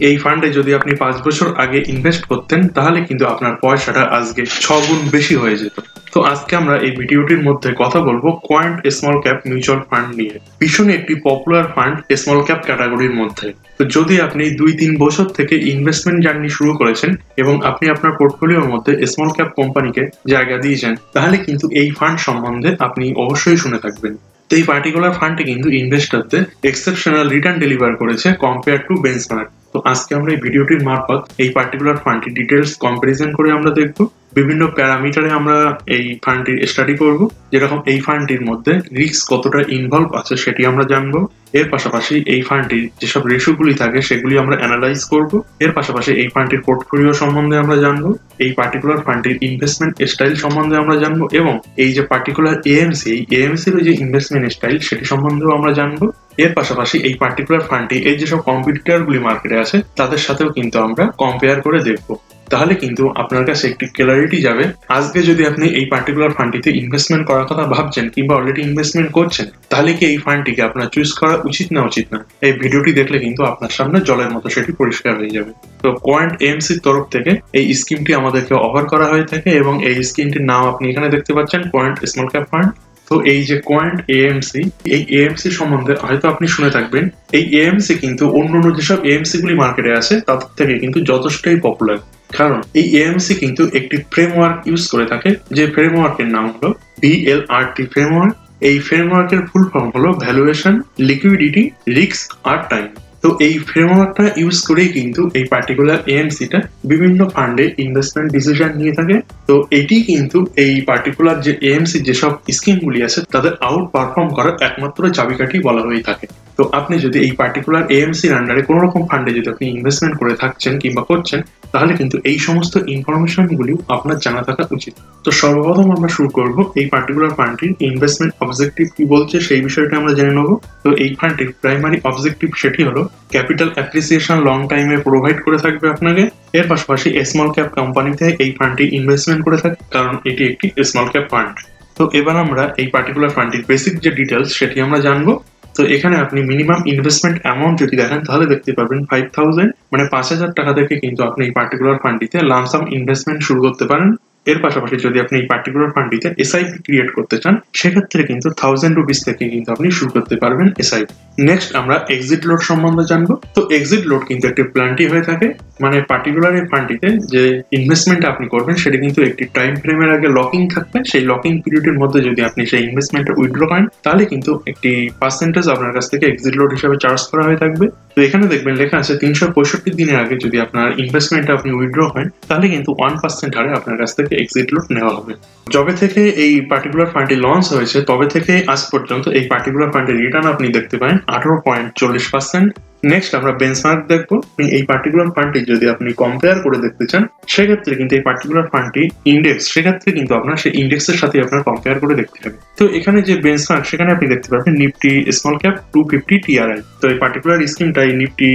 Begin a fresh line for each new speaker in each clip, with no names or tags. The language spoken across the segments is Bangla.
এই ফান্ডে যদি আপনি 5 বছর আগে ইনভেস্ট করতেন তাহলে কিন্তু আপনার পয়সাটা আজকে 6 গুণ বেশি হয়ে যেত। তো আজকে আমরা এই ভিডিওটির মধ্যে কথা বলবো quant small cap mutual fund নিয়ে। ভীষণ একটি পপুলার ফান্ড স্মল ক্যাপ ক্যাটাগরির মধ্যে। তো যদি আপনি 2-3 বছর থেকে ইনভেস্টমেন্ট জার্নি শুরু করেছেন এবং আপনি আপনার পোর্টফোলিওর মধ্যে স্মল ক্যাপ কোম্পানিকে জায়গা দিয়েছেন, তাহলে কিন্তু এই ফান্ড সম্বন্ধে আপনি অবশ্যই শুনে থাকবেন। তো এই পার্টিকুলার ফান্ডে কিন্তু ইনভেস্টরদের এক্সেপশনাল রিটার্ন ডেলিভার করেছে কম্পেয়ার টু বেঞ্চমার্ক। তো আজকে আমরা এই ভিডিওটির মারফত এই পার্টিকুলার ফান্ডটি ডিটেলস কম্পারিজন করে আমরা দেখব। বিভিন্ন প্যারামিটারে আমরা এই ফান্ডটির স্টাডি করব, যেরকম এই ফান্ডটির মধ্যে রিস্ক কতটা ইনভলভ আছে সেটি আমরা জানবো। এর পাশাপাশি এই ফান্ডটির যেসব রেশিওগুলি থাকে সেগুলি আমরা অ্যানালাইজ করব। এর পাশাপাশি এই ফান্ডটির পোর্টফোলিও সম্বন্ধে আমরা জানবো, এই পার্টিকুলার ফান্ডটির ইনভেস্টমেন্ট স্টাইল সম্বন্ধে আমরা জানবো, এবং এই যে পার্টিকুলার এএমসি, এই এএমসির যে ইনভেস্টমেন্ট স্টাইল সেটি সম্বন্ধেও আমরা জানবো। এর পাশাপাশি এই পার্টিকুলার ফান্ডটি এই যেসব কম্পিটিটর গুলি মার্কেটে আছে তাদের সাথেও কিন্তু আমরা কম্পেয়ার করে দেখবো। তাহলে কিন্তু আপনার কাছে একটি ক্লারিটি যাবে। আজকে যদি আপনি এই পার্টিকুলার ফান্ডটিতে ইনভেস্টমেন্ট করার কথা ভাবছেন কিংবা অলরেডি ইনভেস্টমেন্ট করছেন, তাহলে কি এই ফান্ডটিকে আপনার চুজ করা উচিত না উচিত না, এই ভিডিওটি দেখলে কিন্তু আপনার সামনে জলের মতো সেটি পরিষ্কার হয়ে যাবে। তো কোয়ান্ট এএমসির তরফ থেকে এই স্কিমটি আমাদেরকে অফার করা হয়ে থাকে এবং এই স্কিমটির নাম আপনি এখানে দেখতে পাচ্ছেন, কোয়ান্ট স্মল ক্যাপ ফান্ড। তো এই যে কোয়ান্ট এএমসি, এই এএমসি সম্বন্ধে হয়তো আপনি শুনে থাকবেন। এই এএমসি কিন্তু অন্যান্য যেসব এএমসি গুলি মার্কেটে আছে তাদের থেকে কিন্তু যথেষ্টই পপুলার, কারণ এই এএমসি কিন্তু একটি ফ্রেমওয়ার্ক ইউজ করে থাকে, যে ফ্রেমওয়ার্কের নাম হলো ভিএলআরটি ফ্রেমওয়ার্ক। এই ফ্রেমওয়ার্কের ফুল ফর্ম হলো ভ্যালুয়েশন, লিকুইডিটি, রিস্ক আর টাইম। তো এই ফ্রেমওয়ার্কটা ইউজ করেই কিন্তু এই পার্টিকুলার এএমসিটা বিভিন্ন ফান্ডে ইনভেস্টমেন্ট ডিসিশন নিয়ে থাকে। তো এটি কিন্তু এই পার্টিকুলার যে এএমসি যেসব স্কিমগুলি আছে তাদের আউট পারফর্ম করার একমাত্র চাবিকাঠি বলা হয়ে থাকে। তো আপনি যদি এই পার্টিকুলার এএমসির আন্ডারে কোনো রকম ফান্ডে যদি আপনি ইনভেস্টমেন্ট করে থাকছেন কিংবা করছেন, তাহলে কিন্তু এই সমস্ত ইনফরমেশনগুলিও আপনার জানা থাকা উচিত। তো সর্বপ্রথম আমরা শুরু করব এই পার্টিকুলার ফান্ডটির ইনভেস্টমেন্ট অবজেক্টিভ কি বলছে সেই বিষয়টা আমরা জেনে নেব। তো এই ফান্ডটির প্রাইমারি অবজেক্টিভ সেটি হলো ক্যাপিটাল অ্যাপ্রিসিয়েশন লং টাইমে প্রোভাইড করে থাকবে আপনাকে। এর পাশাপাশি স্মল ক্যাপ কোম্পানিতে এই ফান্ডটি ইনভেস্টমেন্ট করে থাকে, কারণ এটি একটি স্মল ক্যাপ ফান্ড। তো এবার আমরা এই পার্টিকুলার ফান্ডটির বেসিক যে ডিটেলস সেটি আমরা জানবো। তো এখানে আপনি মিনিমাম ইনভেস্টমেন্ট অ্যামাউন্ট যদি দেখেন তাহলে দেখতে পাবেন 5000, মানে 5000 টাকা থেকে কিন্তু আপনি এই পার্টিকুলার ফান্ডটিতে লামসাম ইনভেস্টমেন্ট শুরু করতে পারেন। এর পাশাপাশি যদি আপনি এই পার্টিকুলার ফান্ডটিতে এসআইপি ক্রিয়েট করতে চান, সেক্ষেত্রে কিন্তু 1000 রুপিস থেকে কিন্তু আপনি শুরু করতে পারবেন এসআইপি। নেক্সট আমরা এক্সিট লোড সম্বন্ধে জানবো। তো এক্সিট লোড কিন্তু একটি প্ল্যান্টি হয়ে থাকে, মানে পার্টিকুলার এই ফান্ডটিতে যে ইনভেস্টমেন্ট আপনি করবেন সেটা কিন্তু একটি টাইম ফ্রেমের আগে লকিং থাকবে। সেই লকিং পিরিয়ডের মধ্যে যদি আপনি সেই ইনভেস্টমেন্টটা উইথড্র করেন, তাহলে কিন্তু একটি পার্সেন্টেজ আপনার কাছ থেকে এক্সিট লোড হিসেবে চার্জ করা হয়ে থাকবে। তো এখানে দেখবেন লেখা আছে 365 দিনের আগে যদি আপনার ইনভেস্টমেন্টটা আপনি উইথড্র করেন, তাহলে কিন্তু 1% হারে আপনার কাছ থেকে এক্সিট লোড নেওয়া হবে। যবে থেকে এই পার্টিকুলার ফান্ডটি লঞ্চ হয়েছে তবে থেকে আজ পর্যন্ত এই পার্টিকুলার ফান্ডের রিটার্ন আপনি দেখতে পাবেন 18.40%। নেক্সট আমরা বেঞ্চমার্ক দেখবো। এই পার্টিকুলার ফান্ডটি যদি আপনি কম্পেয়ার করে দেখতে চান, সেক্ষেত্রে কিন্তু এই পার্টিকুলার ফান্ডটি ইন্ডেক্স, সেক্ষেত্রে কিন্তু আপনার সেই ইন্ডেক্সের সাথে আপনার কম্পেয়ার করে দেখতে হবে। তো এখানে যে বেঞ্চমার্ক সেখানে আপনি দেখতে পাবেন নিফটি স্মল ক্যাপ 250 টিআরআই। তো এই পার্টিকুলার স্কিমটা এই নিফটি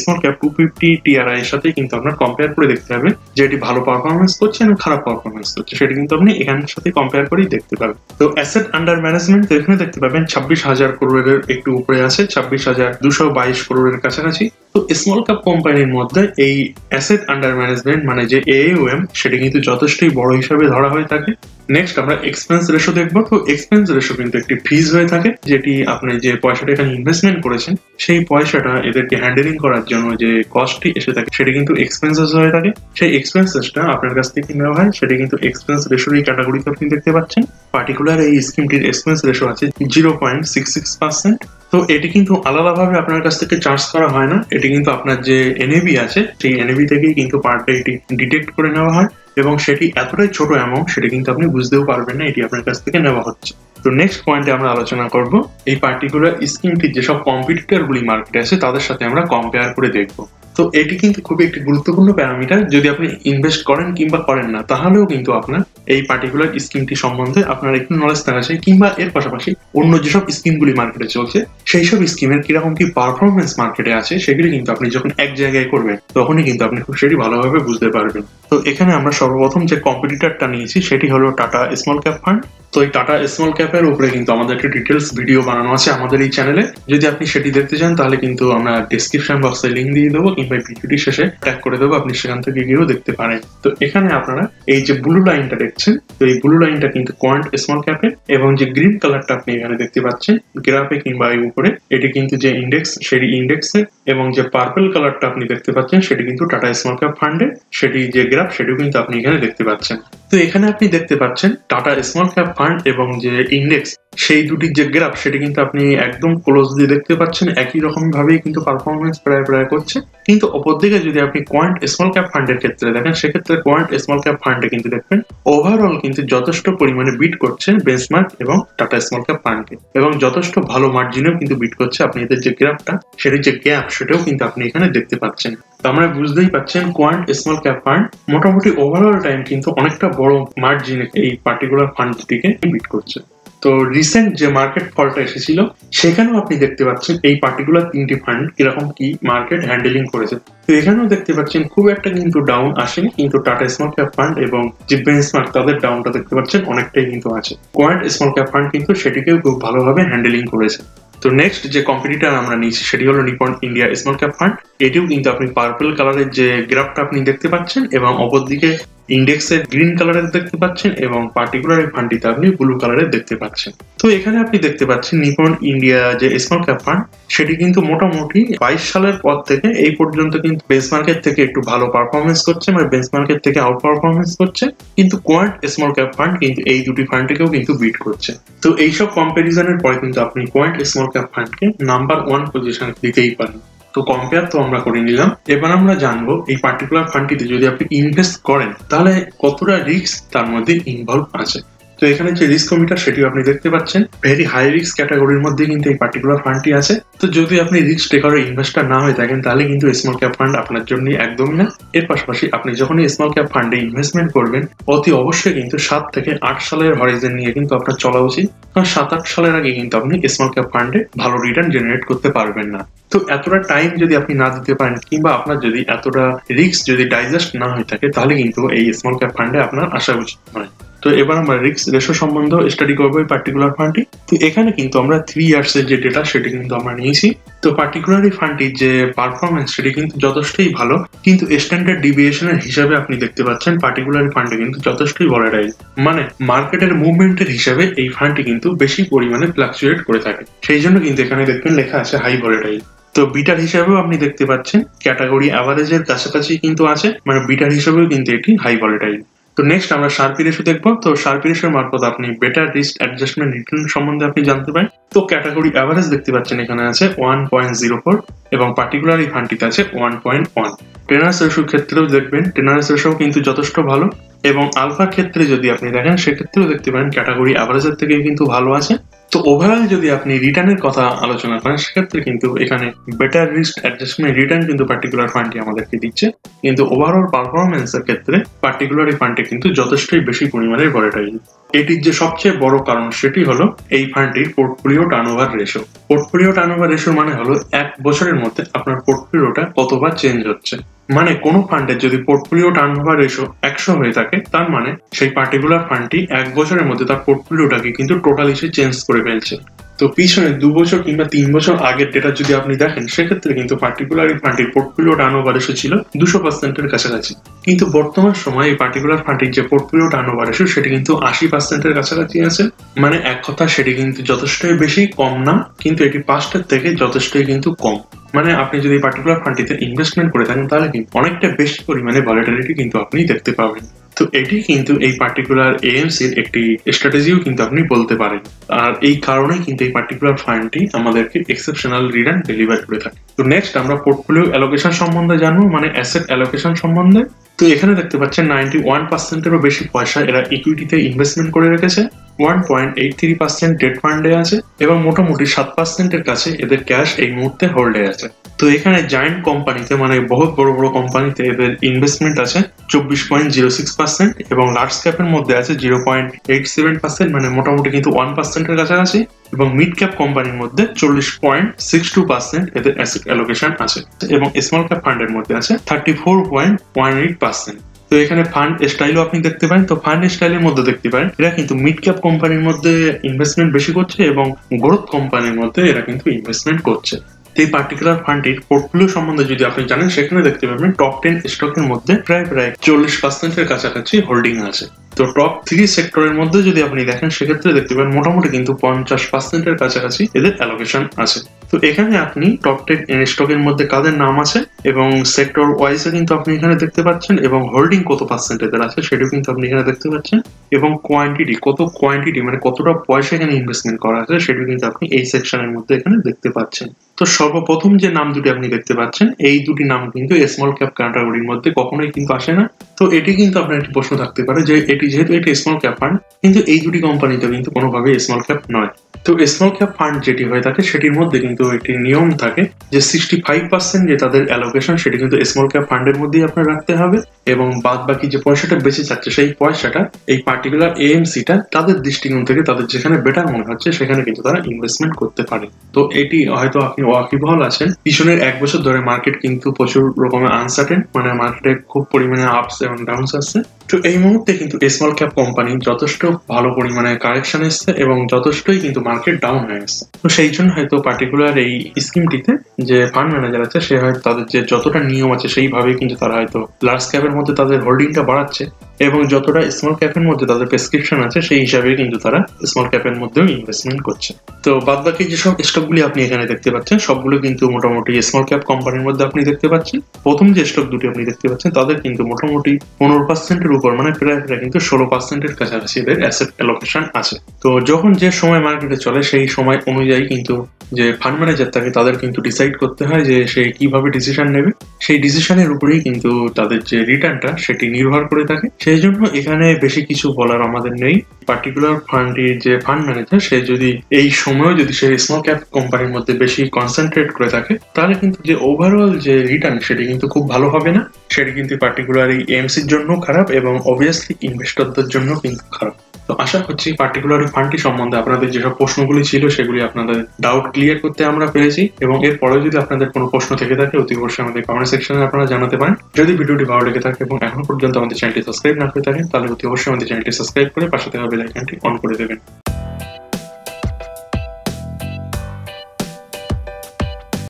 স্মল ক্যাপ 250 টিআরআই এর সাথে কিন্তু আপনার কম্পেয়ার করে দেখতে হবে যে এটি ভালো পারফরমেন্স করছে না খারাপ পারফরমেন্স করছে, সেটা কিন্তু আপনি এখানের সাথে কম্পেয়ার করেই দেখতে পাবেন। তো অ্যাসেট আন্ডার ম্যানেজমেন্ট এখানে দেখতে পাবেন 26,000 করোড়ের একটু উপরে আছে, 26,222 করোড়ের কাছাকাছি। তো স্মল ক্যাপ কোম্পানির মধ্যে এই অ্যাসেট আন্ডার ম্যানেজমেন্ট মানে যে এএউএম সেটা কিন্তু যথেষ্টই বড় হিসাবে ধরা হয়ে থাকে। নেক্সট আমরা এক্সপেন্স রেশিও দেখবো। তো এক্সপেন্স রেশিও কিন্তু একটি ফিজ হয়ে থাকে, যেটি আপনি যে পয়সাটা এখানে ইনভেস্টমেন্ট করেছেন সেই পয়সাটা এদেরকে হ্যান্ডেলিং করার জন্য যে কস্টটি এসে থাকে সেটা কিন্তু এক্সপেন্সেস হয়ে থাকে। সেই এক্সপেন্সেসটা আপনার কাছ থেকে নেওয়া হয়, সেটা কিন্তু এক্সপেন্স রেশিওর এই ক্যাটাগরিতে আপনি দেখতে পাচ্ছেন। পার্টিকুলার এই স্কিমটির এক্সপেন্স রেশিও আছে 0.66%। তো এটি কিন্তু আলাদাভাবে আপনার কাছ থেকে চার্জ করা হয় না, এটি কিন্তু আপনার যে এনএভি আছে সেই এনএভি থেকেই কিন্তু পার ডে এটি ডিটেক্ট করে নেওয়া হয়, এবং সেটি এতটাই ছোট অ্যামাউন্ট সেটা কিন্তু আপনি বুঝতেও পারবেন না এটি আপনার কাছ থেকে নেওয়া হচ্ছে। তো নেক্সট পয়েন্টে আমরা আলোচনা করব এই পার্টিকুলার স্কিমটির যেসব কম্পিটিটর গুলি মার্কেটে আছে তাদের সাথে আমরা কম্পেয়ার করে দেখবো। তো এটি কিন্তু খুবই একটি গুরুত্বপূর্ণ প্যারামিটার, যদি আপনি ইনভেস্ট করেন কিংবা করেন না তাহলেও কিন্তু আপনার এই পার্টিকুলার স্কিমটি সম্বন্ধে আপনার একটু নলেজ থাকা চাই, কিংবা এর পাশাপাশি অন্য যেসব স্কিমগুলি মার্কেটে চলছে সেই সব স্কিমের কিরকম কি পারফরমেন্স মার্কেটে আছে সেগুলি কিন্তু আপনি যখন এক জায়গায় করবেন তখনই কিন্তু আপনি খুব সেটি ভালোভাবে বুঝতে পারবেন। তো এখানে আমরা সর্বপ্রথম যে কম্পিটিটরটা নিয়েছি সেটি হলো টাটা স্মল ক্যাপ ফান্ড। তো এই টাটা স্মল ক্যাপের উপরে কিন্তু আমাদের একটা ডিটেলস ভিডিও বানানো আছে আমাদের এই চ্যানেলে। যদি আপনি সেটি দেখতে চান তাহলে কিন্তু আমরা ডেসক্রিপশন বক্সে লিঙ্ক দিয়ে দেবো, কিংবা ভিডিওটি শেষে ট্যাগ করে দেবো, আপনি সেখান থেকে গিয়েও দেখতে পারেন। তো এখানে আপনারা এই যে ব্লু লাইনটা দেখছেন, তো এই ব্লু লাইনটা কিন্তু কোয়ান্ট স্মল ক্যাপের, এবং যে গ্রিন কালারটা আপনি এখানে দেখতে পাচ্ছেন গ্রাফে কিংবা এই উপরে, এটি কিন্তু যে ইন্ডেক্স সেটি ইন্ডেক্সে, এবং যে পার্পল কালারটা আপনি দেখতে পাচ্ছেন সেটি কিন্তু টাটা স্মল ক্যাপ ফান্ডে, সেটি যে গ্রাফ সেটিও কিন্তু আপনি এখানে দেখতে পাচ্ছেন। তো এখানে আপনি দেখতে পাচ্ছেন টাটা স্মল ক্যাপ ফান্ড এবং যে ইন্ডেক্স সেই দুটির যে গ্রাফ সেটি কিন্তু আপনি একদম ক্লোজলি দেখতে পাচ্ছেন, একই রকম ভাবেই কিন্তু পারফরমেন্স প্রায় করছে। কিন্তু অপরদিকে যদি আপনি কোয়ান্ট স্মল ক্যাপ ফান্ডের ক্ষেত্রে দেখেন, সেক্ষেত্রে কোয়ান্ট স্মল ক্যাপ ফান্ডে কিন্তু দেখবেন ওভারঅল কিন্তু যথেষ্ট পরিমাণে বিট করছে বেঞ্চমার্ক এবং টাটা স্মল ক্যাপ ফান্ডকে, এবং যথেষ্ট ভালো মার্জিনেও কিন্তু বিট করছে। আপনি এদের যে গ্রাফটা সেটির যে গ্যাপ সেটাও কিন্তু আপনি এখানে দেখতে পাচ্ছেন। তো আমরা বুঝতেই পাচ্ছেন কোয়ান্ট স্মল ক্যাপ ফান্ড মোটামুটি ওভারঅল টাইম কিন্তু অনেকটা বড় মার্জিনে এই পার্টিকুলার ফান্ডটিকে বিট করছে। তো রিসেন্ট যে মার্কেট ফলটা এসেছিল সেখানেও আপনি দেখতে পাচ্ছেন এই পার্টিকুলার তিনটি ফান্ড কিরকম কি মার্কেট হ্যান্ডেলিং করেছে। তো এখানেও দেখতে পাচ্ছেন খুব একটা কিন্তু ডাউন আসেনি, কিন্তু টাটা স্মল ক্যাপ ফান্ড এবং যে বেঞ্চমার্ক তাদের ডাউনটা দেখতে পাচ্ছেন অনেকটাই কিন্তু আছে। কোয়ান্ট স্মল ক্যাপ ফান্ড কিন্তু সেটিকেও খুব ভালোভাবে হ্যান্ডেলিং করেছে। তো নেক্সট যে কম্পিটিটর আমরা নিয়েছি সেটি হলো Nipon India small cap fund. এটিও কিন্তু আপনি পার্পল কালারের যে গ্রাফটা আপনি দেখতে পাচ্ছেন, এবং অপরদিকে ইন্ডেক্সের গ্রিন কালারের দেখতে পাচ্ছেন, এবং পার্টিকুলার ফান্ডটিতে আপনি ব্লু কালারের দেখতে পাচ্ছেন। তো এখানে আপনি দেখতে পাচ্ছেন নিপন ইন্ডিয়া যে স্মল ক্যাপ ফান্ড সেটি কিন্তু মোটামুটি 22 সালের পর থেকে এই পর্যন্ত কিন্তু বেঞ্চমার্কের থেকে একটু ভালো পারফরমেন্স করছে, মানে বেঞ্চমার্কের থেকে আউট পারফরমেন্স করছে। কিন্তু কোয়ান্ট স্মল ক্যাপ ফান্ড কিন্তু এই দুটি ফান্ডটিকেও কিন্তু বিট করছে। তো এইসব কম্পারিজনের পরে কিন্তু আপনি কোয়ান্ট স্মল ক্যাপ ফান্ডকে নাম্বার 1 পজিশন দিতেই পারেন। তো কম্পেয়ার তো আমরা করে নিলাম, এবার আমরা জানবো এই পার্টিকুলার ফান্ডটিতে যদি আপনি ইনভেস্ট করেন তাহলে কতটা রিস্ক তার মধ্যে ইনভলভ আছে। তো এখানে যে রিস্ক মিটার সেটিও আপনি দেখতে পাচ্ছেন, ভেরি হাই রিস্ক ক্যাটাগরির মধ্যে কিন্তু এই পার্টিকুলার ফান্ডটি আছে। তো যদি আপনি রিস্ক টেকারের ইনভেস্টার না হয়ে থাকেন তাহলে কিন্তু স্মল ক্যাপ ফান্ড আপনার জন্য একদমই না। এর পাশাপাশি আপনি যখনই স্মল ক্যাপ ফান্ডে ইনভেস্টমেন্ট করবেন অতি অবশ্যই কিন্তু 7 থেকে 8 সালের হরাইজন নিয়ে কিন্তু আপনার চলা উচিত, কারণ 7-8 সালের আগে কিন্তু আপনি স্মল ক্যাপ ফান্ডে ভালো রিটার্ন জেনারেট করতে পারবেন না। তো এতটা টাইম যদি আপনি না দিতে পারেন, কিংবা আপনার যদি এতটা রিস্ক যদি ডাইজেস্ট না হয়ে থাকে, তাহলে কিন্তু এই স্মল ক্যাপ ফান্ডে আপনার আসা উচিত নয়। তো এবার আমরা রিস্ক রেশো সম্বন্ধে স্টাডি করবো এই পার্টিকুলার ফান্ডটি। তো এখানে কিন্তু আমরা 3 ইয়ার্স এর যে ডেটা সেটি কিন্তু আমরা নিয়েছি। তো পার্টিকুলার এই ফান্ডটির যে পারফরমেন্স সেটি কিন্তু যথেষ্টই ভালো, কিন্তু স্ট্যান্ডার্ড ডিভিয়েশনের হিসাবে আপনি দেখতে পাচ্ছেন পার্টিকুলার ফান্ডে কিন্তু যথেষ্টই ভলাটাইল, মানে মার্কেটের মুভমেন্টের হিসাবে এই ফান্ডটি কিন্তু বেশি পরিমাণে ফ্লাকচুয়েট করে থাকে। সেই জন্য কিন্তু এখানে দেখবেন লেখা আছে হাই ভলাটাইল। তো বিটার হিসাবেও আপনি দেখতে পাচ্ছেন ক্যাটাগরি অ্যাভারেজের কাছাকাছি কিন্তু আছে, মানে বিটার হিসাবেও কিন্তু এটি হাই ভলাটাইল। তো নেক্সট আমরা শার্পি রেশিও দেখবো। তো শার্পি রেশিওর মারফত আপনি বেটার রিস্ক অ্যাডজাস্টমেন্ট রিটার্ন সম্বন্ধে আপনি জানতে পারেন। তো ক্যাটাগরি অ্যাভারেজ দেখতে পাচ্ছেন এখানে আছে 1.04, এবং পার্টিকুলার এই ফান্ডটিতে আছে 1.1। টেনার্স রেশিওর ক্ষেত্রেও দেখবেন টেনার্স রেশিও কিন্তু যথেষ্ট ভালো, এবং আলফার ক্ষেত্রে যদি আপনি দেখেন সেক্ষেত্রেও দেখতে পারেন ক্যাটাগরি অ্যাভারেজের থেকে কিন্তু ভালো আছে। তো ওভারঅল যদি আপনি রিটার্নের কথা আলোচনা করেন সেক্ষেত্রে কিন্তু এখানে বেটার রিস্ক অ্যাডজাস্টমেন্ট রিটার্ন কিন্তু পার্টিকুলার ফান্ডটি আমাদেরকে দিচ্ছে, কিন্তু ওভারঅল পারফরমেন্সের ক্ষেত্রে পার্টিকুলার এই ফান্ডটি কিন্তু যথেষ্টই বেশি পরিমাণে ভলাটাইল। এটির যে সবচেয়ে বড় কারণ সেটি হলো এই ফান্ডটির portfolio turnover ratio. Portfolio turnover ratio মানে হলো 1 বছরের মধ্যে আপনার পোর্টফোলিওটা কতবার চেঞ্জ হচ্ছে। মানে কোনো ফান্ডের যদি পোর্টফোলিও টার্নওভার রেশিও 100 হয়ে থাকে, তার মানে সেই পার্টিকুলার ফান্ডটি 1 বছরের মধ্যে তার পোর্টফোলিওটাকে কিন্তু টোটালি সে চেঞ্জ করে ফেলছে। তো পিছনে 2 বছর কিংবা 3 বছর আগের ডেটা যদি আপনি দেখেন সেক্ষেত্রে কিন্তু পার্টিকুলার এই ফান্ডটির পোর্টফোলিও টার্নওভার রেশিও ছিল 200% এর কাছাকাছি, কিন্তু বর্তমান সময়ে এই পার্টিকুলার ফান্ডটির যে পোর্টফোলিও টার্নওভার রেশিও সেটি কিন্তু 80% এর কাছাকাছি আছে। মানে এক কথা সেটি কিন্তু যথেষ্টই বেশি কম না, কিন্তু এটি পাস্টের থেকে যথেষ্টই কিন্তু কম। মানে আপনি যদি পার্টিকুলার ফান্ডটিতে ইনভেস্টমেন্ট করে থাকেন তাহলে কিন্তু অনেকটা বেশি পরিমাণে ভলাটিলিটি কিন্তু আপনি দেখতে পাবেন। তো এটি কিন্তু এই পার্টিকুলার এএমসির একটি স্ট্র্যাটেজিও কিন্তু আপনি বলতে পারেন, আর এই কারণেই কিন্তু এই পার্টিকুলার ফান্ডটি আমাদেরকে এক্সেপশনাল রিটার্ন ডেলিভার করে থাকে। তো নেক্সট আমরা পোর্টফোলিও অ্যালোকেশন সম্বন্ধে জানবো, মানে অ্যাসেট অ্যালোকেশন সম্বন্ধে। তো এখানে দেখতে পাচ্ছেন 91%-এরও বেশি পয়সা এরা ইকুইটিতে ইনভেস্টমেন্ট করে রেখেছে, 1.83% ডেট ফান্ডে আছে, এবং মোটামুটি 7%-এর কাছে এদের ক্যাশ এই মুহূর্তে হোল্ডে আছে। তো এখানে জায়েন্ট কোম্পানিতে, মানে বহুত বড় বড় কোম্পানিতে এদের ইনভেস্টমেন্ট আছে 24.06%, এবং লার্জ ক্যাপের মধ্যে আছে 0.87%, মানে মোটামুটি কিন্তু 1%-এর কাছাকাছি, এবং মিড ক্যাপ কোম্পানির মধ্যে 40.62% এদের অ্যাসেট অ্যালোকেশন আছে, এবং স্মল ক্যাপ ফান্ডের মধ্যে আছে 34.18%। তো এখানে ফান্ড স্টাইলও আপনি দেখতে পারেন। তো ফান্ড স্টাইলের মধ্যে দেখতে পারেন এরা কিন্তু মিড ক্যাপ কোম্পানির মধ্যে ইনভেস্টমেন্ট বেশি করছে এবং গ্রোথ কোম্পানির মধ্যে এরা কিন্তু ইনভেস্টমেন্ট করছে। এই পার্টিকুলার ফান্ডটির পোর্টফোলিও সম্বন্ধে যদি আপনি জানেন, সেখানে দেখতে পাবেন টপ 10 স্টকের মধ্যে প্রায় 40% কাছাকাছি হোল্ডিং আছে। তো টপ 3 সেক্টরের মধ্যে যদি আপনি দেখেন, সেক্ষেত্রে দেখতে পাবেন মোটামুটি কিন্তু 50% কাছাকাছি এদের অ্যালোকেশন আছে। তো এখানে আপনি টপ 10 স্টকের মধ্যে কাদের নাম আছে এবং সেক্টর ওয়াইজে কিন্তু আপনি এখানে দেখতে পাচ্ছেন, এবং হোল্ডিং কত পার্সেন্ট এদের আছে সেটাও কিন্তু আপনি এখানে দেখতে পাচ্ছেন, এবং কোয়ান্টিটি মানে কতটা পয়সা এখানে ইনভেস্টমেন্ট করা আছে সেটাও কিন্তু আপনি এই সেকশনের মধ্যে এখানে দেখতে পাচ্ছেন। তো সর্বপ্রথম যে নাম দুটি আপনি দেখতে পাচ্ছেন, এই দুটি নাম কিন্তু স্মল ক্যাপ ক্যাটাগরির মধ্যে কখনোই কিন্তু আসে না। তো এটি কিন্তু আপনার একটি প্রশ্ন থাকতে পারে যে যেহেতু এটি স্মল ক্যাপ ফান্ড, কিন্তু এই দুটি কোম্পানিতে কিন্তু কোনোভাবেই স্মল ক্যাপ নয়। তো স্মল ক্যাপ ফান্ড যেটি হয়ে থাকে সেটির মধ্যে কিন্তু একটি নিয়ম থাকে যে 65% যে তাদের অ্যালোকেশন সেটি কিন্তু স্মল ক্যাপ ফান্ডের মধ্যেই আপনার রাখতে হবে, এবং বাদ বাকি যে পয়সাটা বেঁচে যাচ্ছে সেই পয়সাটা এই পার্টিকুলার এএমসিটা তাদের দৃষ্টিকোণ থেকে তাদের যেখানে বেটার মনে হচ্ছে সেখানে কিন্তু তারা ইনভেস্টমেন্ট করতে পারে। তো এটি হয়তো আপনি ওয়াকিবহাল আছেন, পিছনের 1 বছর ধরে মার্কেট কিন্তু প্রচুর রকমের আনসার্টেন, মানে মার্কেটে খুব পরিমাণে আপস এবং ডাউনস আসছে। তো এই মুহূর্তে কিন্তু স্মল ক্যাপ কোম্পানি যথেষ্ট ভালো পরিমাণে কারেকশন এসছে এবং যথেষ্টই কিন্তু মার্কেট ডাউন হয়ে গেছে। তো সেই জন্য হয়তো পার্টিকুলার এই স্কিমটিতে যে ফান্ড ম্যানেজার আছে সে হয়তো তাদের যে যতটা নিয়ম আছে সেইভাবেই কিন্তু তারা হয়তো লার্জ ক্যাপের মধ্যে তাদের হোল্ডিংটা বাড়াচ্ছে, এবং যতটা স্মল ক্যাপের মধ্যে তাদের প্রেসক্রিপশন আছে সেই হিসাবে কিন্তু তারা স্মল ক্যাপের মধ্যেও ইনভেস্টমেন্ট করছে। তো বাদ বাকি যেসব স্টকগুলি আপনি এখানে দেখতে পাচ্ছেন সবগুলো কিন্তু মোটামুটি স্মল ক্যাপ কোম্পানির মধ্যে আপনি দেখতে পাচ্ছেন। প্রথম যে স্টক দুটি আপনি দেখতে পাচ্ছেন তাদের কিন্তু মোটামুটি 15% উপর, মানে প্রায় কিন্তু 16% কাছাকাছি এদের অ্যাসেট অ্যালোকেশন আছে। তো যখন যে সময় মার্কেটে চলে সেই সময় অনুযায়ী কিন্তু যে ফান্ড ম্যানেজার থাকে তাদের কিন্তু ডিসাইড করতে হয় যে সে কিভাবে ডিসিশন নেবে, সেই ডিসিশনের উপরেই কিন্তু তাদের যে রিটার্নটা সেটি নির্ভর করে থাকে। সেই জন্য এখানে বেশি কিছু বলার আমাদের নেই। পার্টিকুলার ফান্ডের যে ফান্ড ম্যানেজার সে যদি এই সময় যদি সে স্মল ক্যাপ কোম্পানির মধ্যে বেশি কনসেন্ট্রেট করে থাকে, তাহলে কিন্তু যে ওভারঅল যে রিটার্ন সেটি কিন্তু খুব ভালো হবে না, সেটি কিন্তু পার্টিকুলার এই এমসির জন্য খারাপ এবং অবভিয়াসলি ইনভেস্টরদের জন্য কিন্তু খারাপ। তো আশা করছি পার্টিকুলার ফান্ডটি সম্বন্ধে আপনাদের যেসব প্রশ্নগুলি ছিল সেগুলি আপনাদের ডাউট ক্লিয়ার করতে আমরা পেরেছি, এবং এরপরে যদি আপনাদের কোনো প্রশ্ন থেকে থাকে অতি অবশ্যই আমাদের কমেন্ট সেকশনে আপনারা জানাতে পারেন। যদি ভিডিওটি ভালো লেগে থাকে এবং এখন পর্যন্ত আমাদের চ্যানেলটি সাবস্ক্রাইব না করে থাকেন তাহলে অতি অবশ্যই আমাদের চ্যানেলটি সাবস্ক্রাইব করে পাশে থাকা বেল আইকনটি অন করে দেবেন।